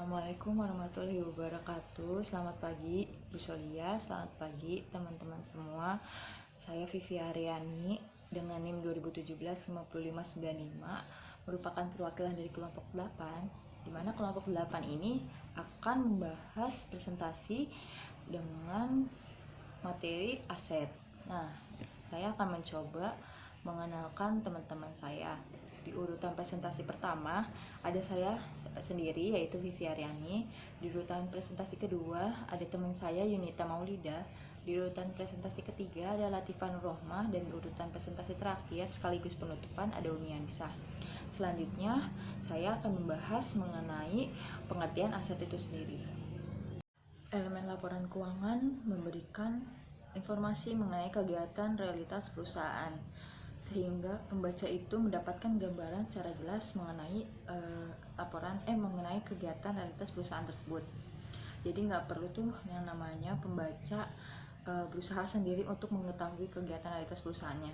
Assalamualaikum warahmatullahi wabarakatuh. Selamat pagi Bu Solia, selamat pagi teman-teman semua. Saya Vivi Aryani dengan NIM 2017-5595 merupakan perwakilan dari kelompok 8, di mana kelompok 8 ini akan membahas presentasi dengan materi aset. Nah, saya akan mencoba mengenalkan teman-teman saya. Di urutan presentasi pertama ada saya sendiri, yaitu Vivi Aryani. Di urutan presentasi kedua ada teman saya Yunita Maulida. Di urutan presentasi ketiga ada Latifah Nurrohmah, dan di urutan presentasi terakhir sekaligus penutupan ada Umi Anissa. Selanjutnya saya akan membahas mengenai pengertian aset itu sendiri. Elemen laporan keuangan memberikan informasi mengenai kegiatan realitas perusahaan, sehingga pembaca itu mendapatkan gambaran secara jelas mengenai mengenai kegiatan realitas perusahaan tersebut. Jadi nggak perlu tuh yang namanya pembaca berusaha sendiri untuk mengetahui kegiatan realitas perusahaannya.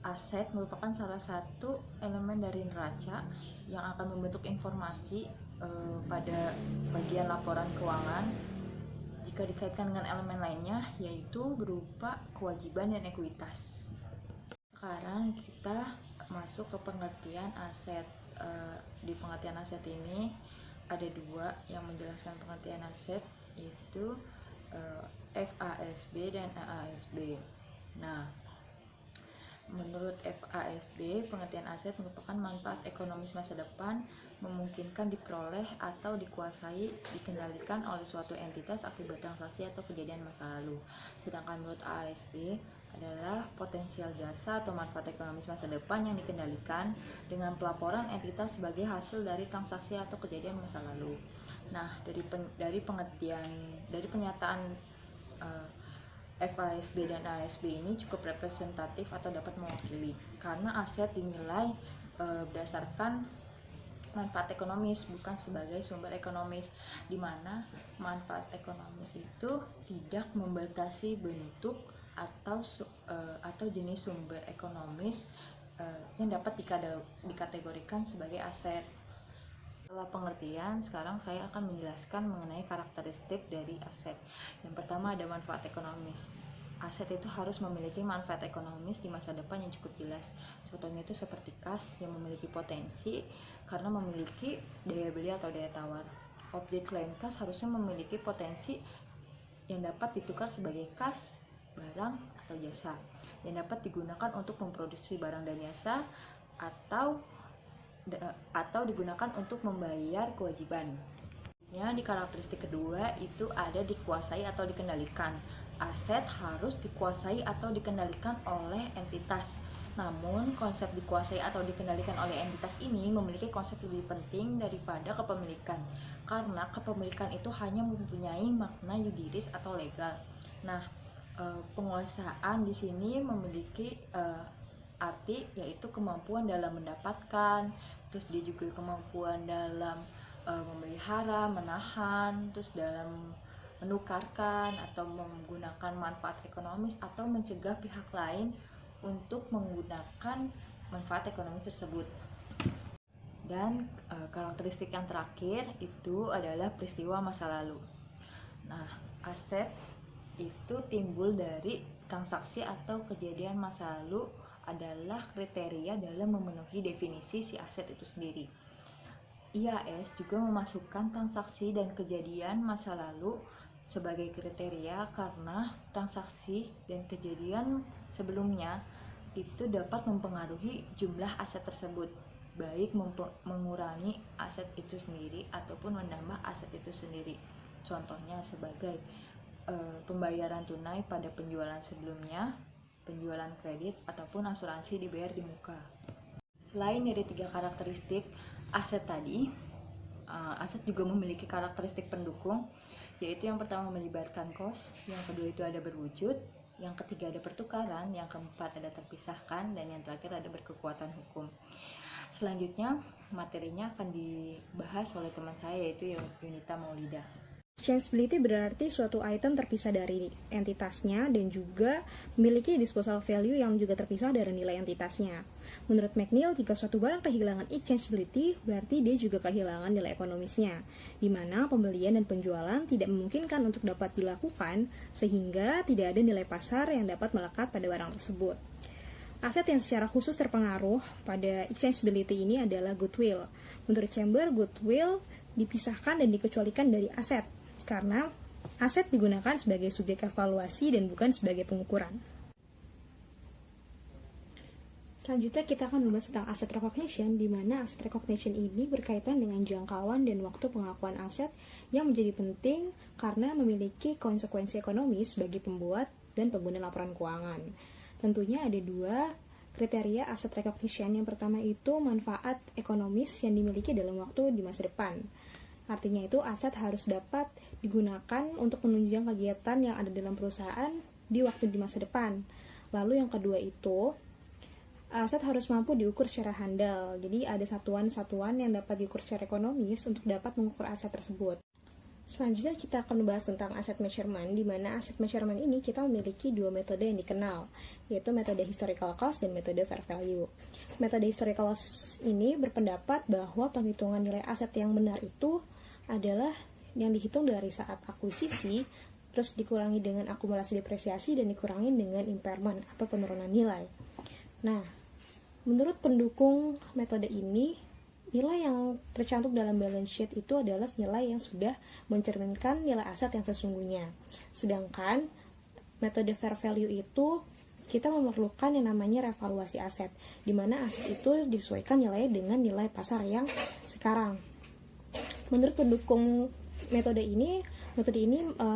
Aset merupakan salah satu elemen dari neraca yang akan membentuk informasi pada bagian laporan keuangan jika dikaitkan dengan elemen lainnya, yaitu berupa kewajiban dan ekuitas. Sekarang kita masuk ke pengertian aset. Di pengertian aset ini ada dua yang menjelaskan pengertian aset, yaitu FASB dan AASB. Nah, menurut FASB, pengertian aset merupakan manfaat ekonomis masa depan, memungkinkan diperoleh atau dikuasai, dikendalikan oleh suatu entitas akibat transaksi atau kejadian masa lalu. Sedangkan menurut AASB adalah potensial jasa atau manfaat ekonomis masa depan yang dikendalikan dengan pelaporan entitas sebagai hasil dari transaksi atau kejadian masa lalu. Nah, dari pernyataan FASB dan ASB ini cukup representatif atau dapat mewakili, karena aset dinilai berdasarkan manfaat ekonomis, bukan sebagai sumber ekonomis, di mana manfaat ekonomis itu tidak membatasi bentuk atau jenis sumber ekonomis yang dapat dikategorikan sebagai aset. Setelah pengertian, sekarang saya akan menjelaskan mengenai karakteristik dari aset. Yang pertama ada manfaat ekonomis. Aset itu harus memiliki manfaat ekonomis di masa depan yang cukup jelas. Contohnya itu seperti kas yang memiliki potensi karena memiliki daya beli atau daya tawar. Objek selain kas harusnya memiliki potensi yang dapat ditukar sebagai kas, barang, atau jasa, yang dapat digunakan untuk memproduksi barang dan jasa atau digunakan untuk membayar kewajiban. Ya, di karakteristik kedua itu ada dikuasai atau dikendalikan. Aset harus dikuasai atau dikendalikan oleh entitas. Namun, konsep dikuasai atau dikendalikan oleh entitas ini memiliki konsep lebih penting daripada kepemilikan, karena kepemilikan itu hanya mempunyai makna yuridis atau legal. Nah, penguasaan di sini memiliki arti, yaitu kemampuan dalam mendapatkan, terus dia juga kemampuan dalam memelihara, menahan, terus dalam menukarkan atau menggunakan manfaat ekonomis atau mencegah pihak lain untuk menggunakan manfaat ekonomis tersebut. Dan karakteristik yang terakhir itu adalah peristiwa masa lalu. Nah, aset itu timbul dari transaksi atau kejadian masa lalu adalah kriteria dalam memenuhi definisi si aset itu sendiri. IAS juga memasukkan transaksi dan kejadian masa lalu sebagai kriteria karena transaksi dan kejadian sebelumnya itu dapat mempengaruhi jumlah aset tersebut, baik mengurangi aset itu sendiri ataupun menambah aset itu sendiri. Contohnya sebagai pembayaran tunai pada penjualan sebelumnya, penjualan kredit, ataupun asuransi dibayar di muka. Selain dari tiga karakteristik aset tadi, aset juga memiliki karakteristik pendukung, yaitu yang pertama melibatkan kos, yang kedua itu ada berwujud, yang ketiga ada pertukaran, yang keempat ada terpisahkan, dan yang terakhir ada berkekuatan hukum. Selanjutnya materinya akan dibahas oleh teman saya, yaitu Yunita Maulida. Exchangeability berarti suatu item terpisah dari entitasnya dan juga memiliki disposal value yang juga terpisah dari nilai entitasnya. Menurut McNeil, jika suatu barang kehilangan exchangeability, berarti dia juga kehilangan nilai ekonomisnya, di mana pembelian dan penjualan tidak memungkinkan untuk dapat dilakukan, sehingga tidak ada nilai pasar yang dapat melekat pada barang tersebut. Aset yang secara khusus terpengaruh pada exchangeability ini adalah goodwill. Menurut Chamber, goodwill dipisahkan dan dikecualikan dari aset, karena aset digunakan sebagai subjek evaluasi dan bukan sebagai pengukuran. Selanjutnya kita akan membahas tentang asset recognition, di mana asset recognition ini berkaitan dengan jangkauan dan waktu pengakuan aset yang menjadi penting karena memiliki konsekuensi ekonomis bagi pembuat dan pengguna laporan keuangan. Tentunya ada dua kriteria asset recognition. Yang pertama itu manfaat ekonomis yang dimiliki dalam waktu di masa depan. Artinya itu aset harus dapat digunakan untuk menunjang kegiatan yang ada dalam perusahaan di waktu di masa depan. Lalu yang kedua itu aset harus mampu diukur secara handal. Jadi ada satuan-satuan yang dapat diukur secara ekonomis untuk dapat mengukur aset tersebut. Selanjutnya kita akan membahas tentang asset measurement, di mana asset measurement ini kita memiliki dua metode yang dikenal, yaitu metode historical cost dan metode fair value. Metode historical cost ini berpendapat bahwa penghitungan nilai aset yang benar itu adalah yang dihitung dari saat akuisisi, terus dikurangi dengan akumulasi depresiasi, dan dikurangi dengan impairment atau penurunan nilai. Nah, menurut pendukung metode ini, nilai yang tercantum dalam balance sheet itu adalah nilai yang sudah mencerminkan nilai aset yang sesungguhnya. Sedangkan metode fair value itu kita memerlukan yang namanya revaluasi aset, di mana aset itu disesuaikan nilainya dengan nilai pasar yang sekarang. Menurut pendukung metode ini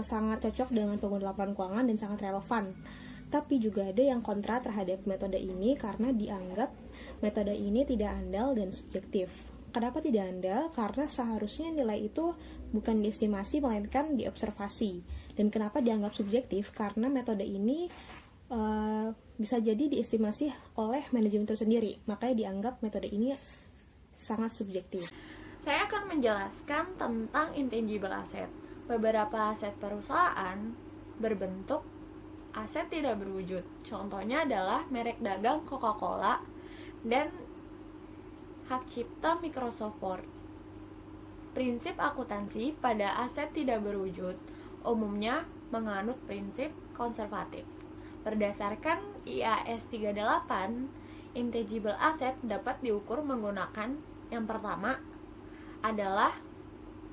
sangat cocok dengan pengguna laporan keuangan dan sangat relevan. Tapi juga ada yang kontra terhadap metode ini karena dianggap metode ini tidak andal dan subjektif. Kenapa tidak andal? Karena seharusnya nilai itu bukan diestimasi melainkan diobservasi. Dan kenapa dianggap subjektif? Karena metode ini bisa jadi diestimasi oleh manajemen itu sendiri. Makanya dianggap metode ini sangat subjektif. Saya akan menjelaskan tentang intangible asset. Beberapa aset perusahaan berbentuk aset tidak berwujud. Contohnya adalah merek dagang Coca-Cola dan hak cipta Microsoft Word. Prinsip akuntansi pada aset tidak berwujud umumnya menganut prinsip konservatif. Berdasarkan IAS 38, intangible asset dapat diukur menggunakan yang pertama adalah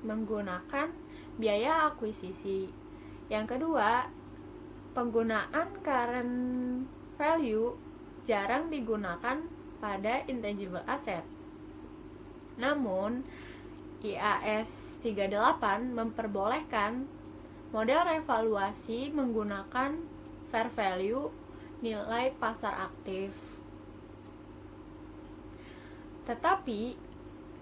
menggunakan biaya akuisisi. Yang kedua, penggunaan current value jarang digunakan pada intangible asset. Namun, IAS 38 memperbolehkan model revaluasi menggunakan fair value nilai pasar aktif. Tetapi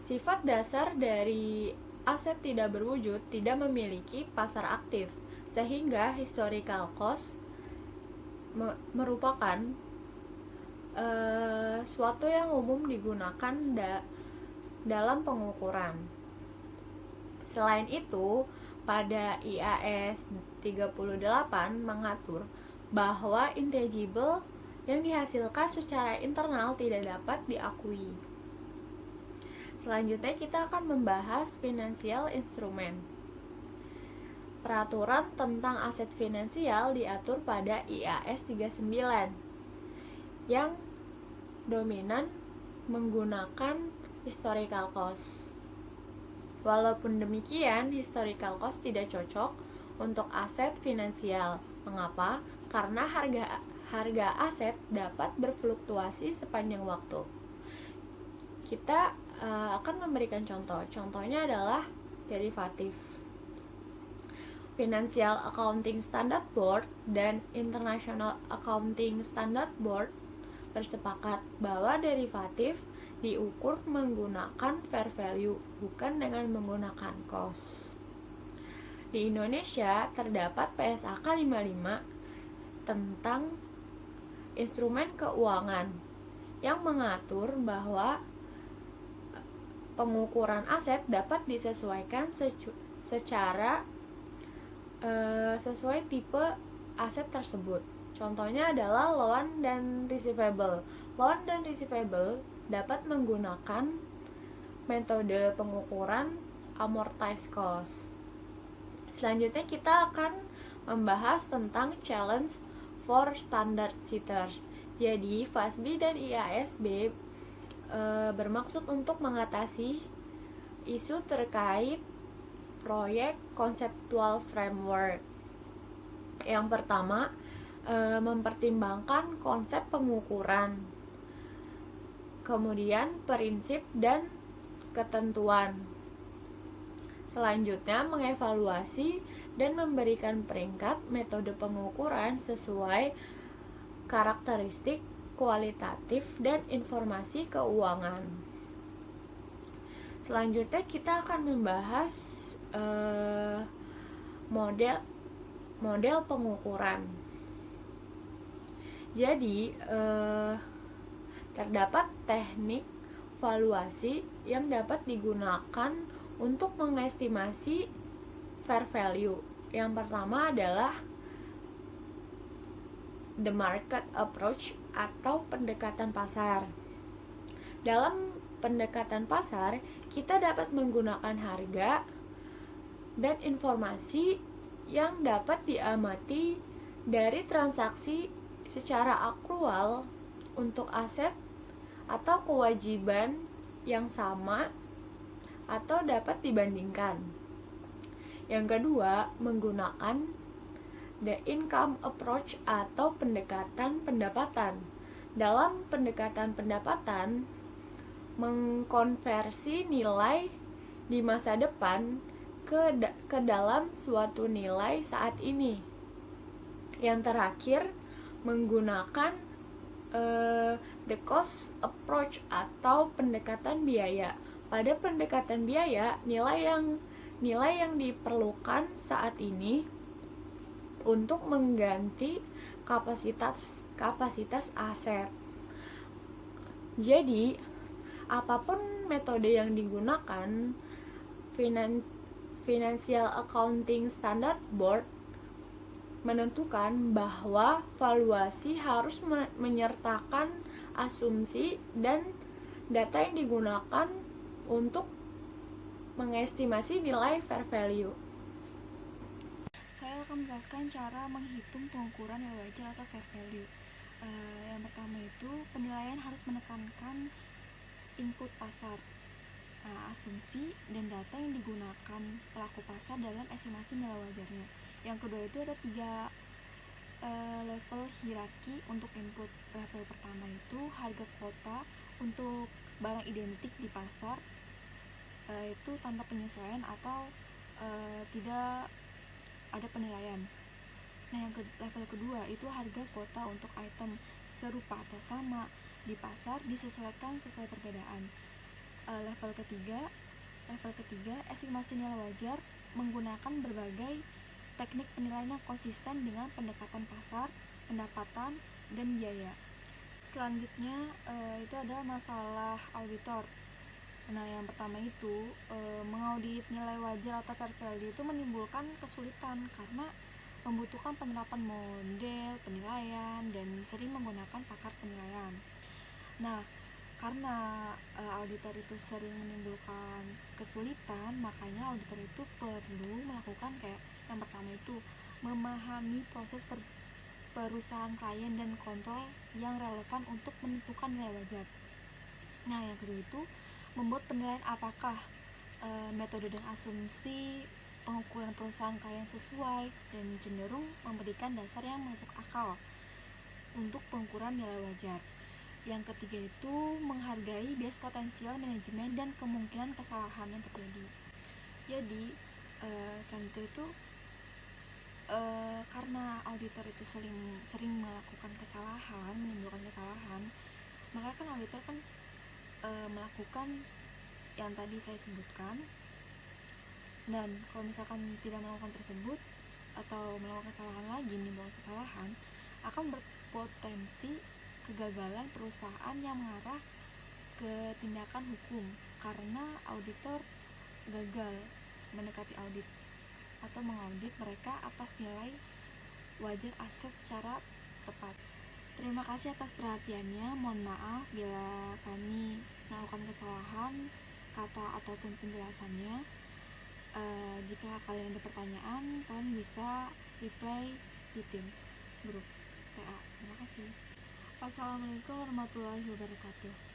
sifat dasar dari aset tidak berwujud tidak memiliki pasar aktif, sehingga historical cost merupakan suatu yang umum digunakan dalam pengukuran. Selain itu, pada IAS 38 mengatur bahwa intangible yang dihasilkan secara internal tidak dapat diakui. Selanjutnya kita akan membahas financial instrument. Peraturan tentang aset finansial diatur pada IAS 39 yang dominan menggunakan historical cost. Walaupun demikian, historical cost tidak cocok untuk aset finansial. Mengapa? Karena harga aset dapat berfluktuasi sepanjang waktu. Kita akan memberikan contoh. Contohnya adalah derivatif. Financial Accounting Standard Board dan International Accounting Standard Board bersepakat bahwa derivatif diukur menggunakan fair value, bukan dengan menggunakan cost. Di Indonesia terdapat PSAK 55 tentang instrumen keuangan yang mengatur bahwa pengukuran aset dapat disesuaikan secara sesuai tipe aset tersebut. Contohnya adalah loan dan receivable. Loan dan receivable dapat menggunakan metode pengukuran amortized cost. Selanjutnya kita akan membahas tentang challenge for standard setters. Jadi FASB dan IASB bermaksud untuk mengatasi isu terkait proyek konseptual framework. Yang pertama, mempertimbangkan konsep pengukuran, kemudian prinsip dan ketentuan. Selanjutnya, mengevaluasi dan memberikan peringkat metode pengukuran sesuai karakteristik kualitatif dan informasi keuangan. Selanjutnya kita akan membahas model pengukuran. Jadi terdapat teknik valuasi yang dapat digunakan untuk mengestimasi fair value. Yang pertama adalah the market approach atau pendekatan pasar. Dalam pendekatan pasar, kita dapat menggunakan harga dan informasi yang dapat diamati dari transaksi secara akrual untuk aset atau kewajiban yang sama atau dapat dibandingkan. Yang kedua, menggunakan the income approach atau pendekatan pendapatan. Dalam pendekatan pendapatan, mengkonversi nilai di masa depan ke dalam suatu nilai saat ini. Yang terakhir, menggunakan the cost approach atau pendekatan biaya. Pada pendekatan biaya, nilai yang diperlukan saat ini untuk mengganti kapasitas aset. Jadi, apapun metode yang digunakan, Financial Accounting Standard Board menentukan bahwa valuasi harus menyertakan asumsi dan data yang digunakan untuk mengestimasi nilai fair value. Saya akan menjelaskan cara menghitung pengukuran nilai wajar atau fair value. Yang pertama itu penilaian harus menekankan input pasar, asumsi dan data yang digunakan pelaku pasar dalam estimasi nilai wajarnya. Yang kedua itu ada 3 level hierarki untuk input. Level pertama itu harga kuota untuk barang identik di pasar, itu tanpa penyesuaian atau tidak ada penilaian. Nah, level kedua itu harga kuota untuk item serupa atau sama di pasar disesuaikan sesuai perbedaan. Level ketiga estimasi nilai wajar menggunakan berbagai teknik penilaian yang konsisten dengan pendekatan pasar, pendapatan, dan biaya. Selanjutnya itu adalah masalah auditor. Nah, yang pertama itu mengaudit nilai wajar atau fair value itu menimbulkan kesulitan karena membutuhkan penerapan model penilaian dan sering menggunakan pakar penilaian. Nah, karena auditor itu sering menimbulkan kesulitan, makanya auditor itu perlu melakukan kayak yang pertama itu memahami proses perusahaan klien dan kontrol yang relevan untuk menentukan nilai wajar. Nah, yang kedua itu membuat penilaian apakah metode dan asumsi pengukuran perusahaan klien sesuai dan cenderung memberikan dasar yang masuk akal untuk pengukuran nilai wajar. Yang ketiga itu menghargai bias potensial manajemen dan kemungkinan kesalahan yang terjadi. Jadi selanjutnya itu karena auditor itu sering melakukan kesalahan, menimbulkan kesalahan, maka kan auditor kan melakukan yang tadi saya sebutkan. Dan kalau misalkan tidak melakukan tersebut atau melakukan kesalahan lagi, menimbulkan kesalahan, akan berpotensi kegagalan perusahaan yang mengarah ke tindakan hukum karena auditor gagal mendekati audit. atau mengaudit mereka atas nilai wajar aset secara tepat. Terima kasih atas perhatiannya. Mohon maaf bila kami melakukan kesalahan kata ataupun penjelasannya. Jika kalian ada pertanyaan, kalian bisa reply di Teams grup TA. Terima kasih. Wassalamualaikum warahmatullahi wabarakatuh.